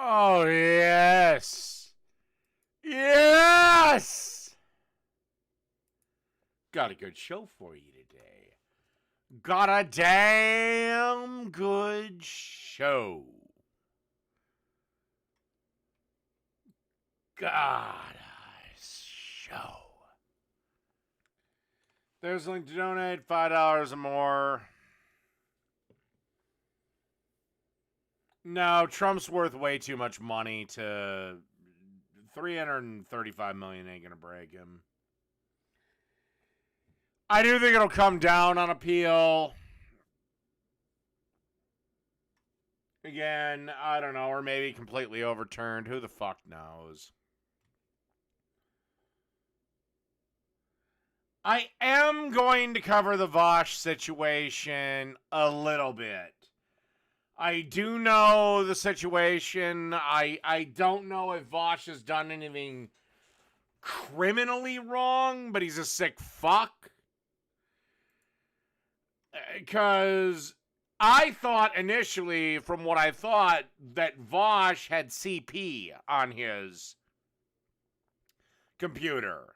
Oh, yes. Yes. Got a good show for you today. Got a damn good show. Got a show. There's a link to donate, $5 or more. No, Trump's worth way too much money to... $335 million ain't gonna break him. I do think it'll come down on appeal. Again, I don't know, or maybe completely overturned. Who the fuck knows? I am going to cover the Vosh situation a little bit. I do know the situation. I don't know if Vosh has done anything criminally wrong, but he's a sick fuck. Because I thought initially, from what I thought, that Vosh had CP on his computer.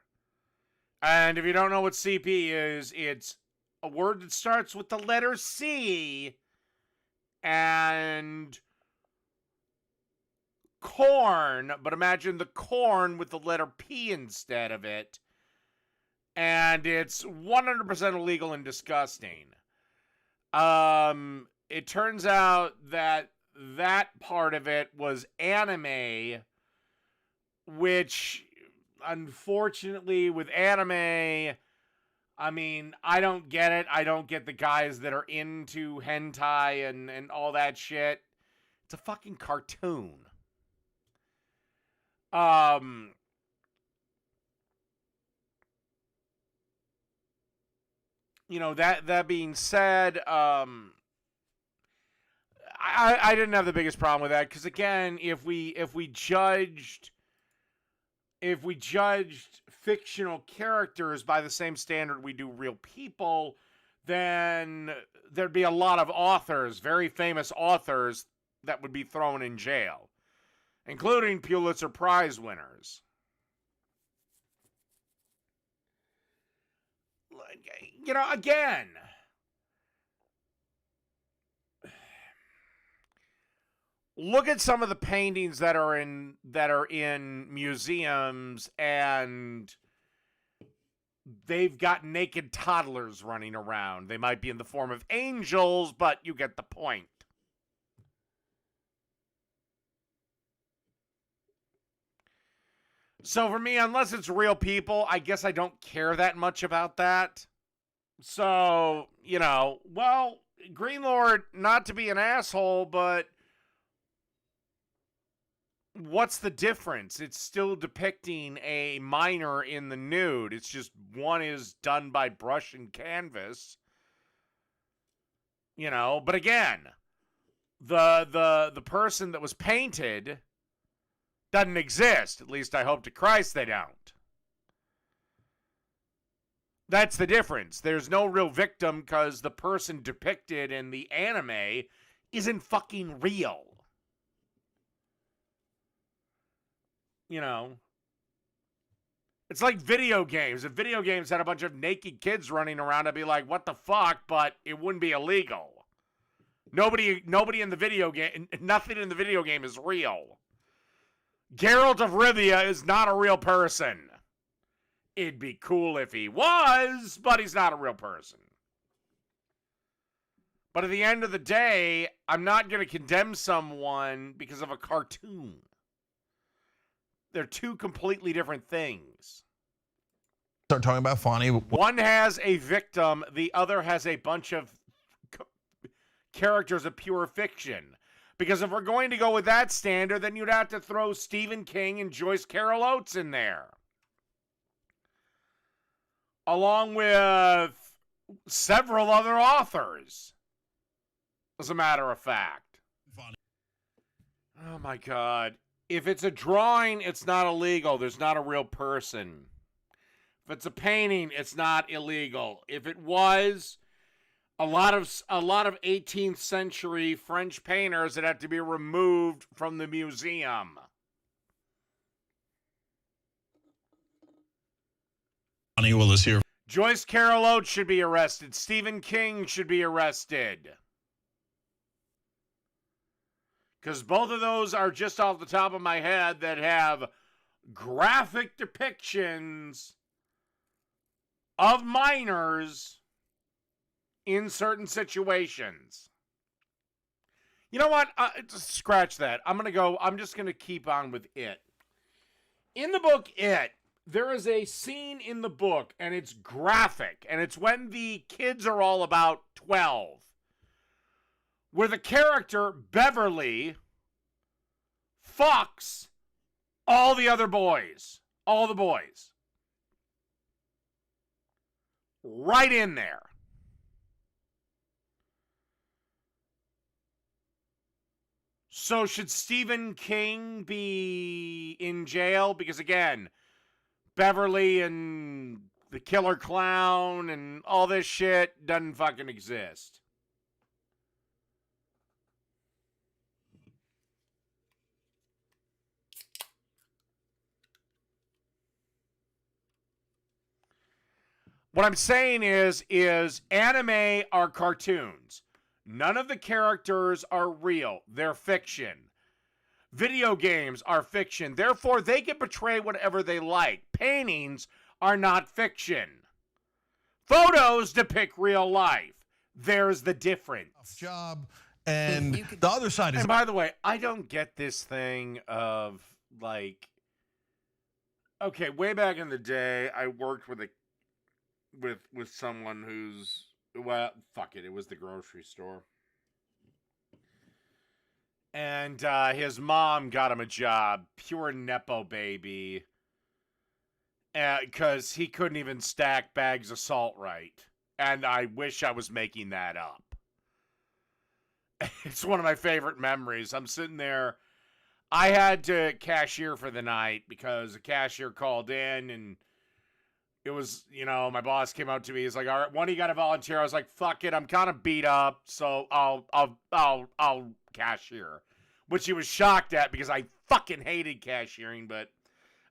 And if you don't know what CP is, it's a word that starts with the letter C and corn, but imagine the corn with the letter P instead of it. And it's 100% illegal and disgusting. It turns out that that part of it was anime, which, unfortunately, with anime, I mean, I don't get it. I don't get the guys that are into hentai and all that shit. It's a fucking cartoon. You know, that being said, I didn't have the biggest problem with that, because again, if we judged fictional characters by the same standard we do real people, then there'd be a lot of authors, very famous authors, that would be thrown in jail, including Pulitzer Prize winners. You know, again, look at some of the paintings that are in museums, and they've got naked toddlers running around. They might be in the form of angels, but you get the point. So for me, unless it's real people, I guess I don't care that much about that. So, you know, well, Greenlord, not to be an asshole, but what's the difference? It's still depicting a minor in the nude. It's just one is done by brush and canvas. You know, but again, the person that was painted doesn't exist. At least I hope to Christ they don't. That's the difference. There's no real victim because the person depicted in the anime isn't fucking real. You know, it's like video games. If video games had a bunch of naked kids running around, I'd be like, what the fuck? But it wouldn't be illegal. Nobody in the video game, nothing in the video game is real. Geralt of Rivia is not a real person. It'd be cool if he was, but he's not a real person. But at the end of the day, I'm not going to condemn someone because of a cartoon. They're two completely different things. Start talking about Fonny. One has a victim, the other has a bunch of characters of pure fiction. Because if we're going to go with that standard, then you'd have to throw Stephen King and Joyce Carol Oates in there. Along with several other authors, as a matter of fact. Oh my God. If it's a drawing, it's not illegal. There's not a real person. If it's a painting, it's not illegal. If it was, A lot of 18th century French painters that have to be removed from the museum. Funny Willis here. Joyce Carol Oates should be arrested. Stephen King should be arrested. Because both of those are just off the top of my head that have graphic depictions of minors in certain situations. You know what? Scratch that. I'm just going to keep on with It. In the book It, there is a scene in the book, and it's graphic, and it's when the kids are all about 12, where the character, Beverly, fucks all the other boys. All the boys. Right in there. So should Stephen King be in jail? Because again, Beverly and the killer clown and all this shit doesn't fucking exist. What I'm saying is anime are cartoons. None of the characters are real. They're fiction. Video games are fiction. Therefore, they can portray whatever they like. Paintings are not fiction. Photos depict real life. There's the difference. Job. And the other side is... And by the way, I don't get this thing of, like... Okay, way back in the day, I worked with someone who's... Well, fuck it. It was the grocery store. And his mom got him a job. Pure Nepo baby. Because he couldn't even stack bags of salt right. And I wish I was making that up. It's one of my favorite memories. I'm sitting there. I had to cashier for the night because the cashier called in and it was, my boss came out to me. He's like, all right, when you got to volunteer? I was like, fuck it. I'm kind of beat up. So I'll cashier, which he was shocked at because I fucking hated cashiering, but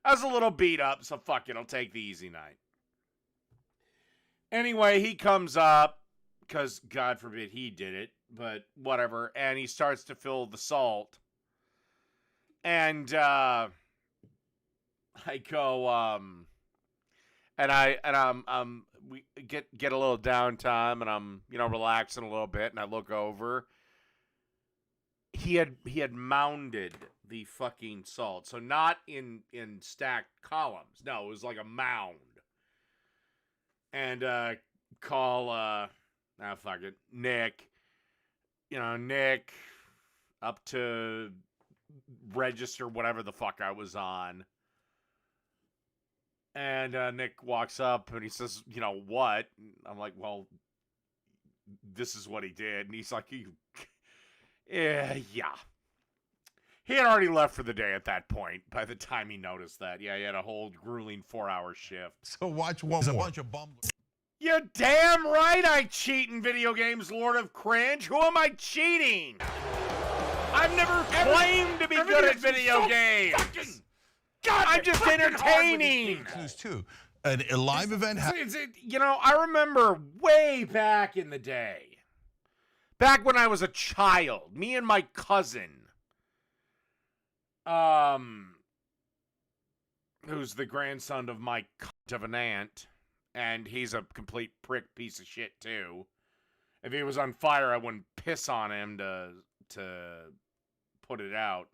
I was a little beat up. So fuck it. I'll take the easy night. Anyway, he comes up because God forbid he did it, but whatever. And he starts to fill the salt. And, I go, and we get a little downtime, and I'm relaxing a little bit, and I look over. He had mounded the fucking salt, so not in stacked columns. No, it was like a mound. And call fuck it, Nick. Nick up to register whatever the fuck I was on. And Nick walks up and he says, what? I'm like, well, this is what he did. And he's like, yeah. He had already left for the day at that point by the time he noticed that. Yeah, he had a whole grueling 4-hour shift. So watch one more. A bunch of bums. You're damn right I cheat in video games, Lord of Cringe. Who am I cheating? I've never claimed to be good at video games. God, I'm just entertaining. Too. A live event. I remember way back in the day, back when I was a child, me and my cousin, who's the grandson of my cunt of an aunt, and he's a complete prick piece of shit too. If he was on fire, I wouldn't piss on him to put it out.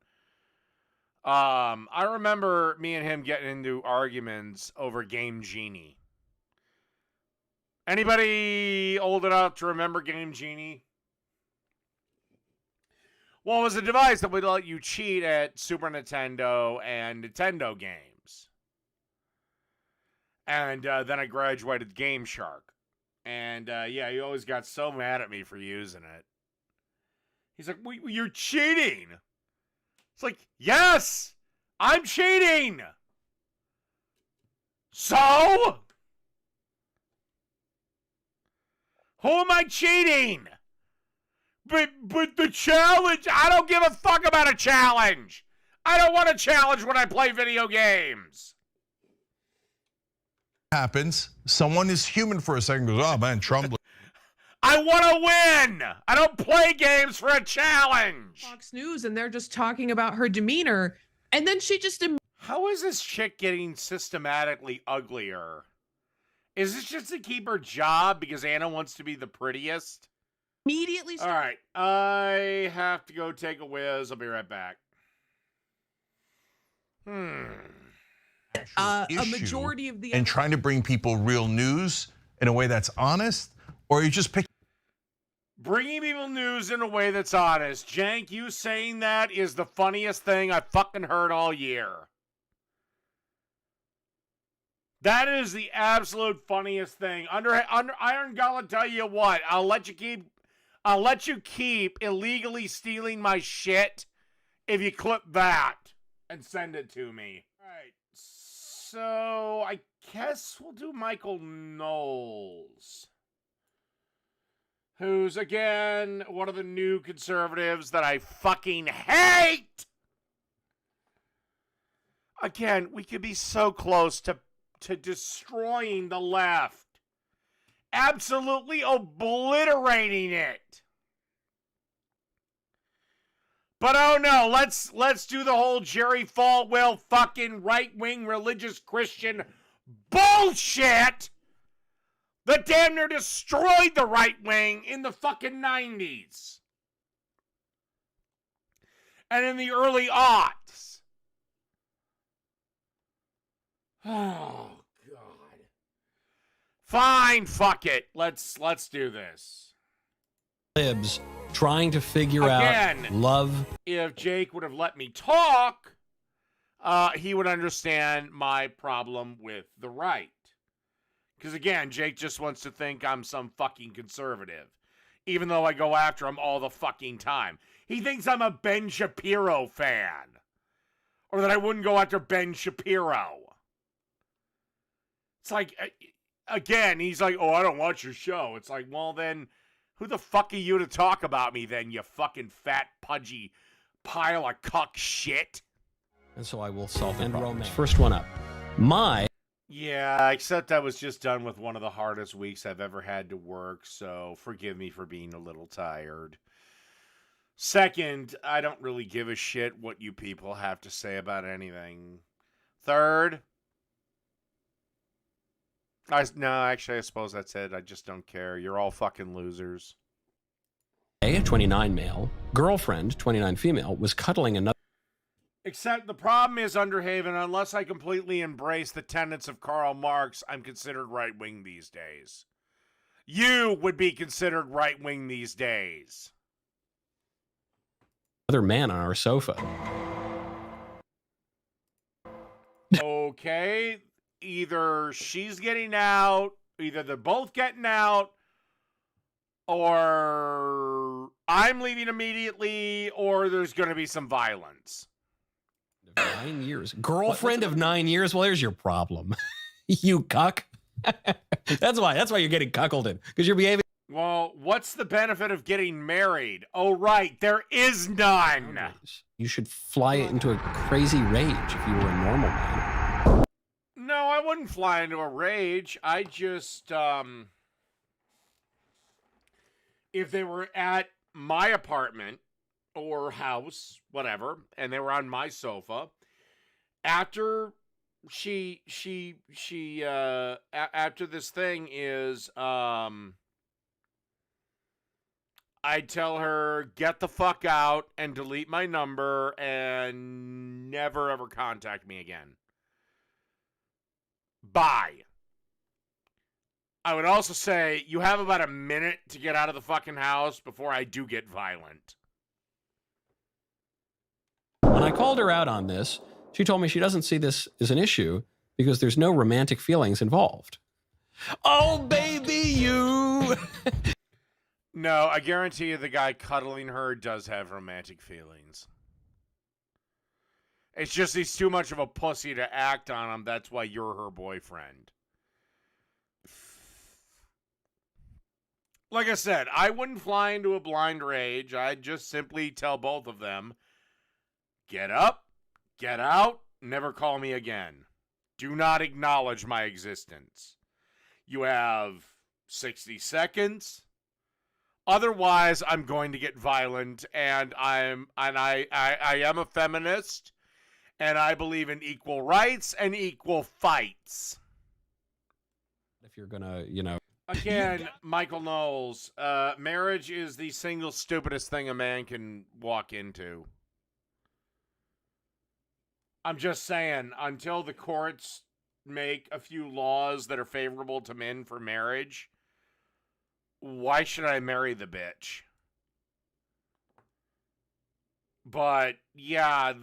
I remember me and him getting into arguments over Game Genie. Anybody old enough to remember Game Genie? Well, it was a device that would let you cheat at Super Nintendo and Nintendo games. And then I graduated Game Shark. And he always got so mad at me for using it. He's like, you're cheating. It's like, yes, I'm cheating. So? Who am I cheating? But the challenge, I don't give a fuck about a challenge. I don't want a challenge when I play video games. Happens. Someone is human for a second, goes, oh man, Trump. I want to win. I don't play games for a challenge. Fox News, and they're just talking about her demeanor. And then she just How is this chick getting systematically uglier? Is this just to keep her job because Anna wants to be the prettiest? immediately All right. I have to go take a whiz. I'll be right back. a majority of the and trying to bring people real news in a way that's honest, or you just pick. Bringing people news in a way that's honest. Jank, you saying that is the funniest thing I fucking heard all year. That is the absolute funniest thing. Under Iron Gauntlet, tell you what, I'll let you keep illegally stealing my shit if you clip that and send it to me. All right. So I guess we'll do Michael Knowles, who's, again, one of the new conservatives that I fucking hate. Again, we could be so close to destroying the left. Absolutely obliterating it. But oh no, let's do the whole Jerry Falwell fucking right-wing religious Christian bullshit that damn near destroyed the right wing in the fucking 90s. And in the early aughts. Oh, God. Fine, fuck it. Let's do this. Libs trying to figure Again, out love. If Jake would have let me talk, he would understand my problem with the right. Because again, Jake just wants to think I'm some fucking conservative, even though I go after him all the fucking time. He thinks I'm a Ben Shapiro fan, or that I wouldn't go after Ben Shapiro. It's like, again, he's like, oh, I don't watch your show. It's like, well, then who the fuck are you to talk about me then, you fucking fat, pudgy pile of cuck shit? And so I will solve the romance. First one up. Yeah, except I was just done with one of the hardest weeks I've ever had to work, so forgive me for being a little tired. Second, I don't really give a shit what you people have to say about anything. Third, I suppose that's it. I just don't care. You're all fucking losers. A 29 male, girlfriend, 29 female, was cuddling another. Except the problem is, Underhaven, unless I completely embrace the tenets of Karl Marx, I'm considered right-wing these days. You would be considered right-wing these days. Other man on our sofa. Okay, either she's getting out, either they're both getting out, or I'm leaving immediately, or there's going to be some violence. 9 years. Girlfriend of 9 years? Well, there's your problem. You cuck. That's why you're getting cuckolded, because you're behaving. Well, what's the benefit of getting married? Oh, right, there is none. You should fly into a crazy rage if you were a normal man. No, I wouldn't fly into a rage. I just, if they were at my apartment or house, whatever, and they were on my sofa, after after this thing is, I'd tell her, get the fuck out and delete my number and never ever contact me again. Bye. I would also say, you have about a minute to get out of the fucking house before I do get violent. When I called her out on this, she told me she doesn't see this as an issue because there's no romantic feelings involved. Oh, baby, you. No, I guarantee you the guy cuddling her does have romantic feelings. It's just he's too much of a pussy to act on him. That's why you're her boyfriend. Like I said, I wouldn't fly into a blind rage. I'd just simply tell both of them, get up, get out, never call me again. Do not acknowledge my existence. You have 60 seconds. Otherwise, I'm going to get violent, and I am a feminist, and I believe in equal rights and equal fights. If you're gonna, you know. Again, Michael Knowles, marriage is the single stupidest thing a man can walk into. I'm just saying, until the courts make a few laws that are favorable to men for marriage, why should I marry the bitch? But, yeah,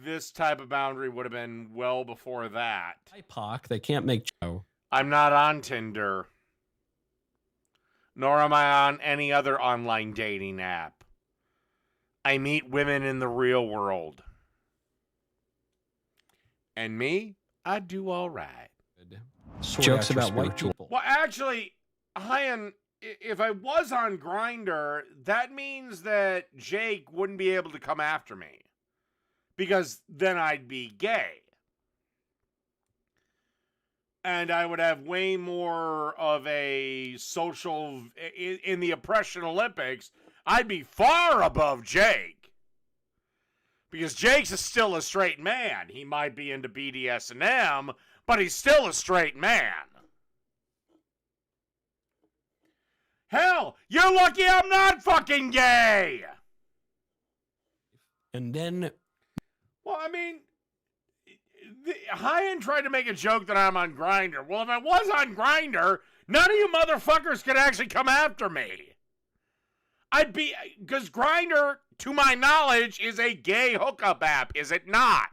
this type of boundary would have been well before that. BIPOC, they can't make Joe. I'm not on Tinder. Nor am I on any other online dating app. I meet women in the real world. And me, I do all right. Jokes about white people. Well, actually, Hyan, if I was on Grindr, that means that Jake wouldn't be able to come after me. Because then I'd be gay. And I would have way more of a social... In the Oppression Olympics, I'd be far above Jake. Because Jake's still a straight man. He might be into BDSM, but he's still a straight man. Hell, you're lucky I'm not fucking gay! And then... Well, I mean... Hyan tried to make a joke that I'm on Grindr. Well, if I was on Grindr, none of you motherfuckers could actually come after me. I'd be... Because Grindr, to my knowledge, is a gay hookup app, is it not?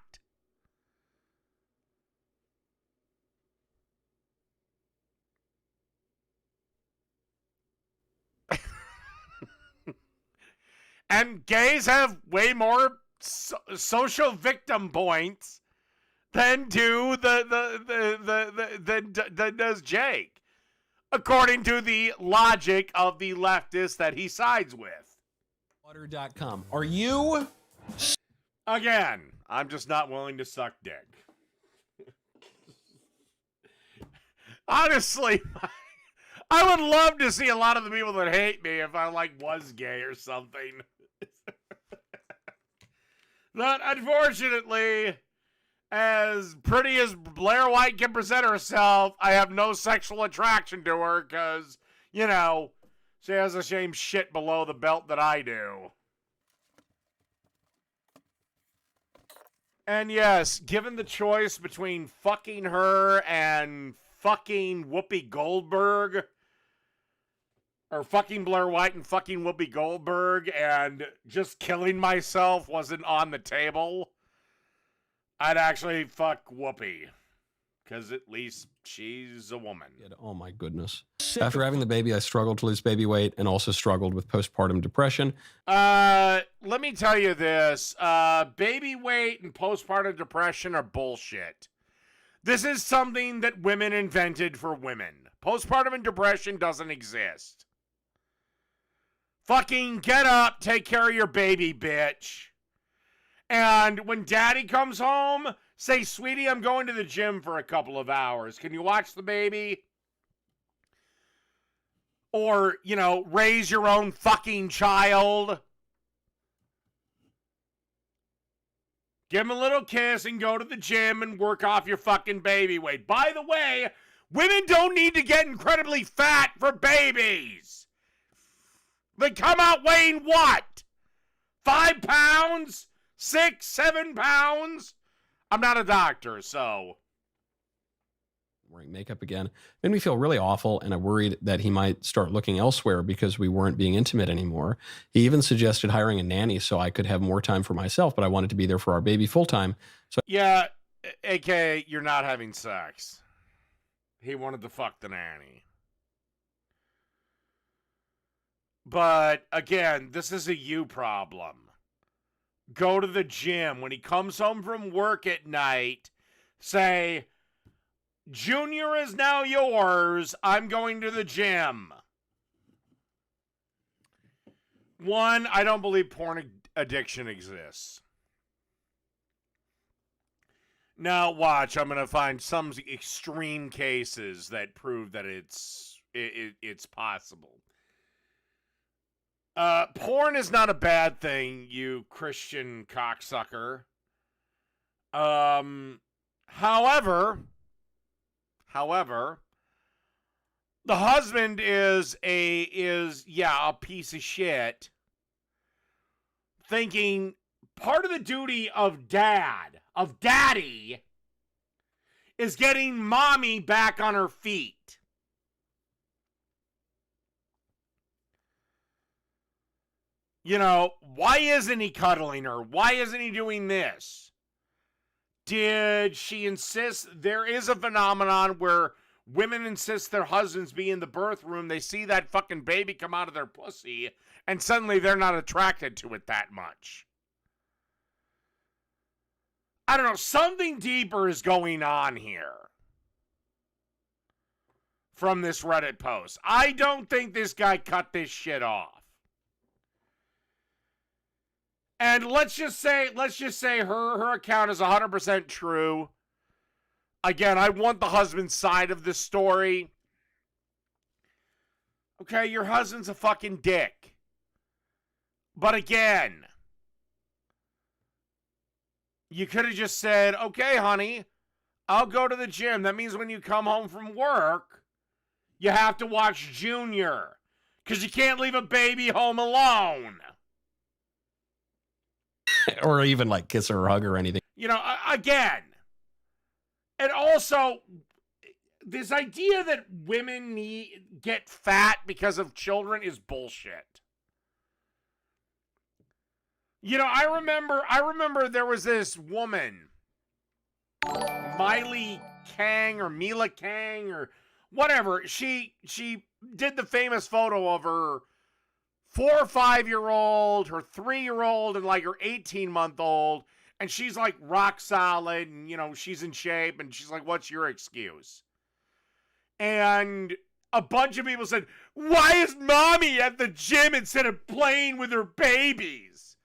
And gays have way more social victim points than do than does Jake, according to the logic of the leftists that he sides with. Water.com. Are you? Again, I'm just not willing to suck dick. Honestly, I would love to see a lot of the people that hate me if I was gay or something. But unfortunately, as pretty as Blair White can present herself, I have no sexual attraction to her because, she has the same shit below the belt that I do. And yes, given the choice between fucking her and fucking Whoopi Goldberg, or fucking Blair White and fucking Whoopi Goldberg, and just killing myself wasn't on the table, I'd actually fuck Whoopi. Because at least she's a woman. Oh my goodness. After having the baby, I struggled to lose baby weight and also struggled with postpartum depression. Let me tell you this. Baby weight and postpartum depression are bullshit. This is something that women invented for women. Postpartum depression doesn't exist. Fucking get up, take care of your baby, bitch. And when daddy comes home, say, sweetie, I'm going to the gym for a couple of hours. Can you watch the baby? Or, raise your own fucking child. Give him a little kiss and go to the gym and work off your fucking baby weight. By the way, women don't need to get incredibly fat for babies. They come out weighing what? 5 pounds? 6, 7 pounds? I'm not a doctor, so. Wearing makeup again made me feel really awful, and I worried that he might start looking elsewhere because we weren't being intimate anymore. He even suggested hiring a nanny so I could have more time for myself, but I wanted to be there for our baby full time. So yeah, aka you're not having sex. He wanted to fuck the nanny. But again, this is a you problem. Go to the gym. When he comes home from work at night, say, Junior is now yours. I'm going to the gym. One, I don't believe porn addiction exists. Now, watch. I'm going to find some extreme cases that prove that it's possible. Porn is not a bad thing, you Christian cocksucker. However, the husband is a piece of shit, thinking part of the duty of daddy, is getting mommy back on her feet. You know, why isn't he cuddling her? Why isn't he doing this? Did she insist? There is a phenomenon where women insist their husbands be in the birth room. They see that fucking baby come out of their pussy, and suddenly they're not attracted to it that much. I don't know. Something deeper is going on here from this Reddit post. I don't think this guy cut this shit off. And let's just say her account is 100% true. Again, I want the husband's side of the story. Okay, your husband's a fucking dick. But again, you could have just said, okay, honey, I'll go to the gym. That means when you come home from work, you have to watch Junior. Because you can't leave a baby home alone. Or even like kiss her or hug her or anything. You know, again. And also, this idea that women get fat because of children is bullshit. You know, I remember there was this woman, Miley Kang or Mila Kang or whatever. She did the famous photo of her 4 or 5-year-old, her 3-year-old, and like her 18-month-old. And she's like rock solid and, you know, she's in shape. And she's like, what's your excuse? And a bunch of people said, why is mommy at the gym instead of playing with her babies?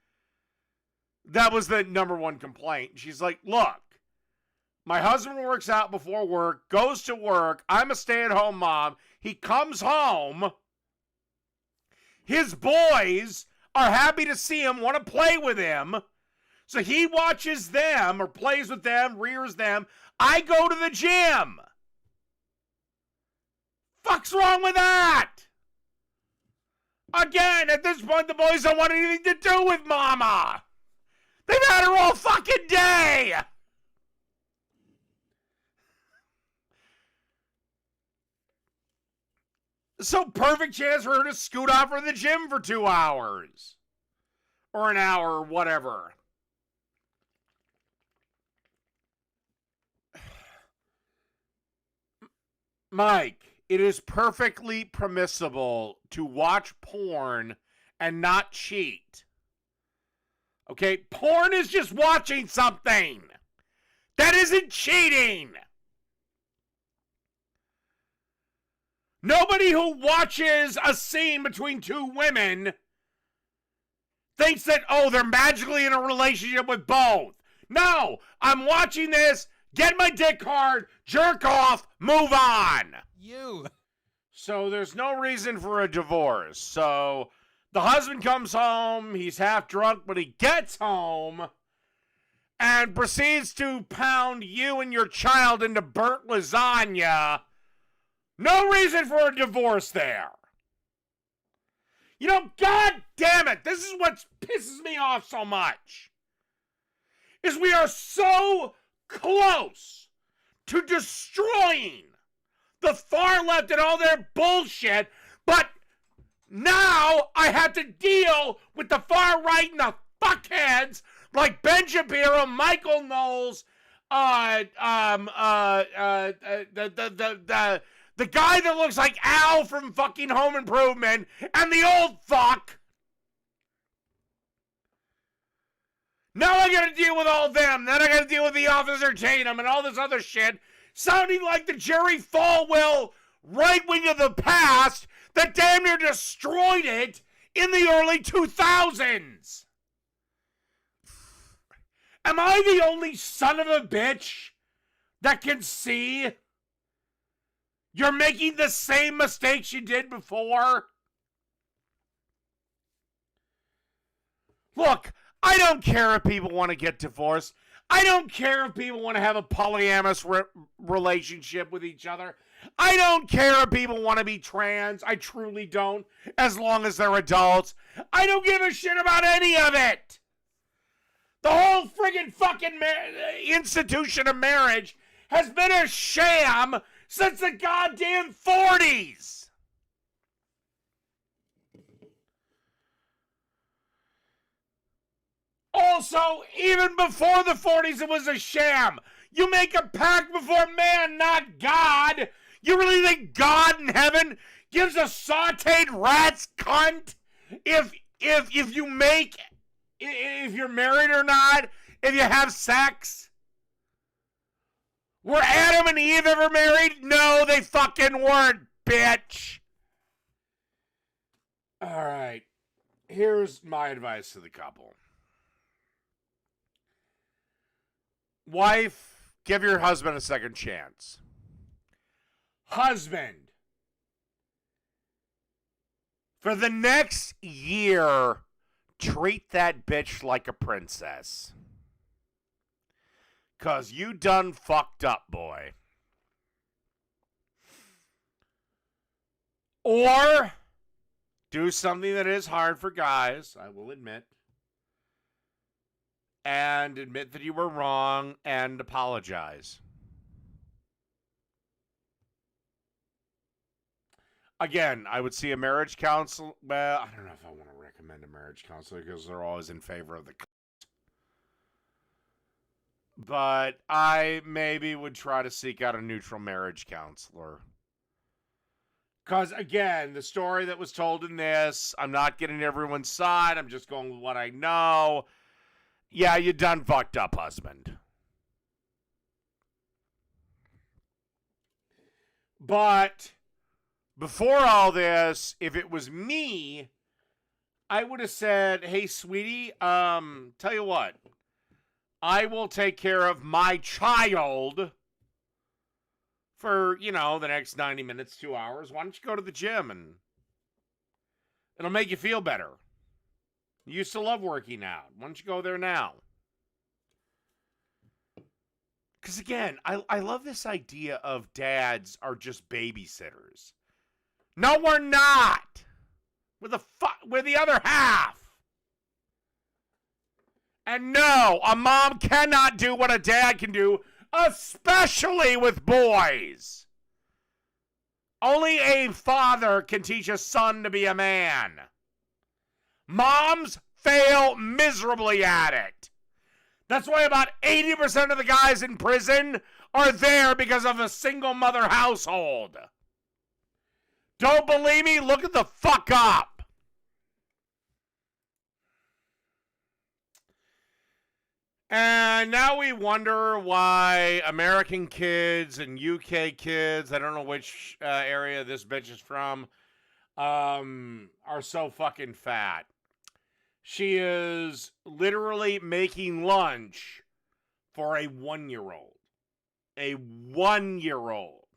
That was the number one complaint. She's like, look, my husband works out before work, goes to work. I'm a stay-at-home mom. He comes home. His boys are happy to see him, want to play with him. So he watches them or plays with them, rears them. I go to the gym. Fuck's wrong with that? Again, at this point, the boys don't want anything to do with mama. They've had her all fucking day. So perfect chance for her to scoot off from the gym for 2 hours. Or an hour or whatever. Mike, it is perfectly permissible to watch porn and not cheat. Okay? Porn is just watching something. That isn't cheating. Nobody who watches a scene between two women thinks that, oh, they're magically in a relationship with both. No, I'm watching this, get my dick hard, jerk off, move on. So there's no reason for a divorce. So the husband comes home, he's half drunk, but he gets home and proceeds to pound you and your child into burnt lasagna. No reason for a divorce there. You know, God damn it, this is what pisses me off so much. Is we are so close to destroying the far left and all their bullshit, but now I have to deal with the far right and the fuckheads like Ben Shapiro, Michael Knowles, the guy that looks like Al from fucking Home Improvement, and the old fuck. Now I gotta deal with all them. Then I gotta deal with the Officer Tatum and all this other shit, sounding like the Jerry Falwell right wing of the past that damn near destroyed it in the early 2000s. Am I the only son of a bitch that can see you're making the same mistakes you did before? Look, I don't care if people want to get divorced. I don't care if people want to have a polyamorous relationship with each other. I don't care if people want to be trans. I truly don't, as long as they're adults. I don't give a shit about any of it. The whole friggin' fucking institution of marriage has been a sham since the goddamn 40s. Also, even before the 40s, it was a sham. You make a pact before man, not God. You really think God in heaven gives a sauteed rat's cunt if you're married or not, if you have sex? Were Adam and Eve ever married? No, they fucking weren't, bitch. All right. Here's my advice to the couple. Wife, give your husband a second chance. Husband, for the next year, treat that bitch like a princess. 'Cause you done fucked up, boy. Or do something that is hard for guys, I will admit. And admit that you were wrong and apologize. Again, I would see a marriage counselor. Well, I don't know if I want to recommend a marriage counselor because they're always in favor of the. But I maybe would try to seek out a neutral marriage counselor. Because, again, the story that was told in this, I'm not getting everyone's side. I'm just going with what I know. Yeah, you done fucked up, husband. But before all this, if it was me, I would have said, hey, sweetie, tell you what, I will take care of my child for, the next 90 minutes, 2 hours. Why don't you go to the gym and it'll make you feel better. You used to love working out. Why don't you go there now? Because, again, I love this idea of dads are just babysitters. No, we're not. We're the other half. And no, a mom cannot do what a dad can do, especially with boys. Only a father can teach a son to be a man. Moms fail miserably at it. That's why about 80% of the guys in prison are there because of a single mother household. Don't believe me? Look at the fuck up. And now we wonder why American kids and UK kids, I don't know which area this bitch is from, are so fucking fat. She is literally making lunch for a 1-year-old. A 1-year-old.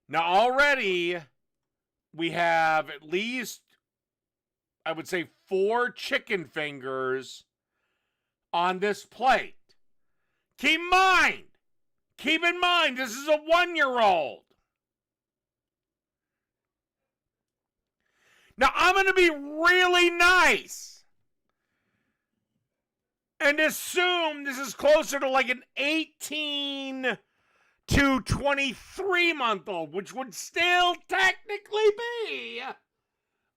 Now already we have at least, I would say, 4 chicken fingers on this plate. Keep in mind, this is a 1-year-old. Now, I'm going to be really nice and assume this is closer to like an 18 to 23-month-old, which would still technically be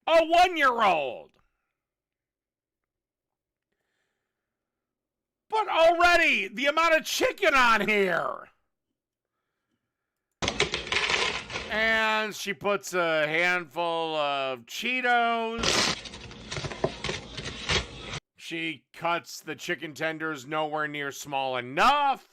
a 1-year-old. But already, the amount of chicken on here. And she puts a handful of Cheetos. She cuts the chicken tenders nowhere near small enough.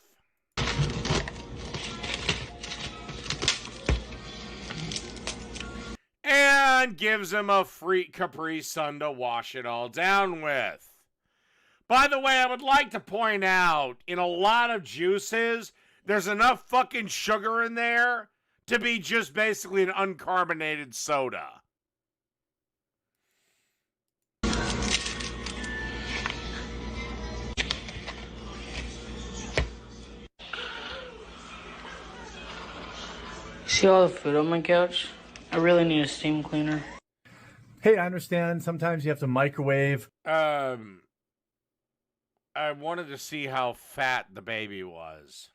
And and gives him a free Capri Sun to wash it all down with. By the way, I would like to point out, in a lot of juices, there's enough fucking sugar in there to be just basically an uncarbonated soda. See all the food on my couch? I really need a steam cleaner. Hey, I understand sometimes you have to microwave. I wanted to see how fat the baby was.